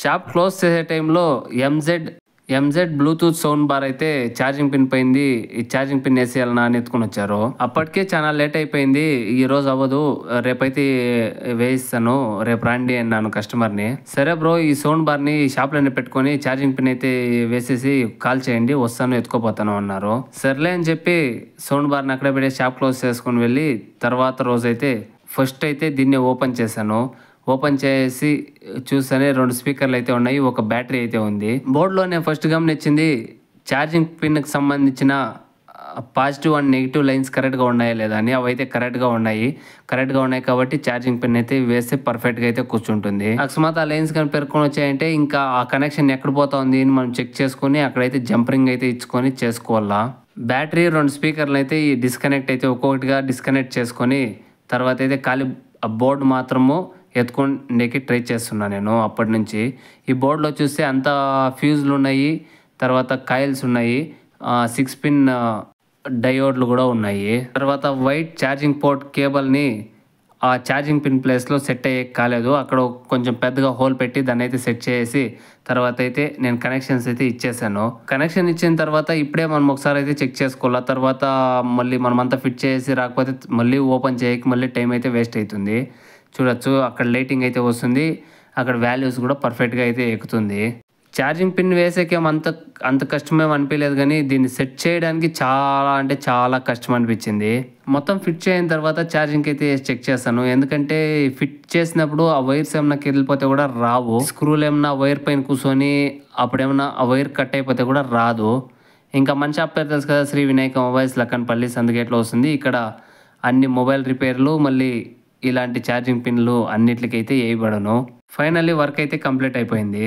Shop close చేసే టైంలో MZ Bluetooth sound bar అయితే ఛార్జింగ్ పిన్ పోయింది, ఈ ఛార్జింగ్ పిన్ వేసేయాలన్నా అని ఎత్తుకుని వచ్చారు. అప్పటికే చాలా లేట్ అయిపోయింది, ఈ రోజు అవ్వదు, రేపైతే వేయిస్తాను, రేపు రండి అన్నాను కస్టమర్ని. సరే బ్రో, ఈ సౌండ్ బార్ని షాప్లోనే పెట్టుకొని ఛార్జింగ్ పిన్ అయితే వేసేసి కాల్ చేయండి, వస్తాను ఎత్తుకోపోతాను అన్నారు. సర్లే అని చెప్పి సౌండ్ బార్ని అక్కడే పెట్టి షాప్ క్లోజ్ చేసుకొని వెళ్ళి తర్వాత రోజైతే ఫస్ట్ అయితే దీన్ని ఓపెన్ చేశాను. ఓపెన్ చేసి చూస్తేనే 2 స్పీకర్లు అయితే ఉన్నాయి, ఒక బ్యాటరీ అయితే ఉంది. బోర్డులో నేను ఫస్ట్ గమనించింది ఛార్జింగ్ పిన్కి సంబంధించిన పాజిటివ్ అండ్ నెగిటివ్ లైన్స్ కరెక్ట్గా ఉన్నాయా లేదా అని. అవైతే కరెక్ట్గా ఉన్నాయి కాబట్టి ఛార్జింగ్ పిన్ అయితే వేస్తే పర్ఫెక్ట్గా అయితే కూర్చుంటుంది. అకస్మాత్ ఆ లైన్స్ కానీ పేర్కొని వచ్చాయంటే ఇంకా ఆ కనెక్షన్ ఎక్కడ పోతా ఉంది అని మనం చెక్ చేసుకొని అక్కడైతే జంపరింగ్ అయితే ఇచ్చుకొని చేసుకోవాలా. బ్యాటరీ 2 స్పీకర్లు అయితే ఈ డిస్కనెక్ట్ అయితే ఒక్కొక్కటిగా డిస్కనెక్ట్ చేసుకొని తర్వాత అయితే ఖాళీ బోర్డు మాత్రము ఎత్తుకోండికి ట్రై చేస్తున్నాను నేను అప్పటి నుంచి. ఈ బోర్డులో చూస్తే అంత ఫ్యూజ్లు ఉన్నాయి, తర్వాత కాయిల్స్ ఉన్నాయి, 6 పిన్ డయోడ్లు కూడా ఉన్నాయి. తర్వాత వైట్ ఛార్జింగ్ పోర్ట్ కేబుల్ని ఆ ఛార్జింగ్ పిన్ ప్లేస్లో సెట్ అయ్యే కాలేదు, అక్కడ కొంచెం పెద్దగా హోల్ పెట్టి దాన్ని అయితే సెట్ చేసి తర్వాత అయితే నేను కనెక్షన్స్ అయితే ఇచ్చేసాను. కనెక్షన్ ఇచ్చిన తర్వాత ఇప్పుడే మనం ఒకసారి అయితే చెక్ చేసుకోవాలి. తర్వాత మళ్ళీ మనమంతా ఫిట్ చేసి రాకపోతే మళ్ళీ ఓపెన్ చేయక మళ్ళీ టైం అయితే వేస్ట్ అవుతుంది. చూడొచ్చు అక్కడ లైటింగ్ అయితే వస్తుంది, అక్కడ వాల్యూస్ కూడా పర్ఫెక్ట్గా అయితే ఎక్కుతుంది. ఛార్జింగ్ పిన్ వేసేకేం అంత కష్టమేం అనిపించలేదు, కానీ దీన్ని సెట్ చేయడానికి చాలా కష్టం అనిపించింది. మొత్తం ఫిట్ చేయన తర్వాత ఛార్జింగ్ అయితే చెక్ చేస్తాను, ఎందుకంటే ఫిట్ చేసినప్పుడు ఆ వైర్స్ ఏమన్నా కిరిలిపోతే కూడా రావు, స్క్రూలు ఏమన్నా వైర్ పైన కూర్చొని అప్పుడేమన్నా ఆ వైర్ కట్ అయిపోతే కూడా రాదు. ఇంకా మన షాప్ పేరు తెలుసు కదా, శ్రీ వినాయక మొబైల్స్ లక్కన్పల్లి సందుగేట్లో వస్తుంది. ఇక్కడ అన్ని మొబైల్ రిపేర్లు మళ్ళీ ఇలాంటి ఛార్జింగ్ పిన్లు అన్నిటికైతే వేయబడను. ఫైనల్లీ వర్క్ అయితే కంప్లీట్ అయిపోయింది.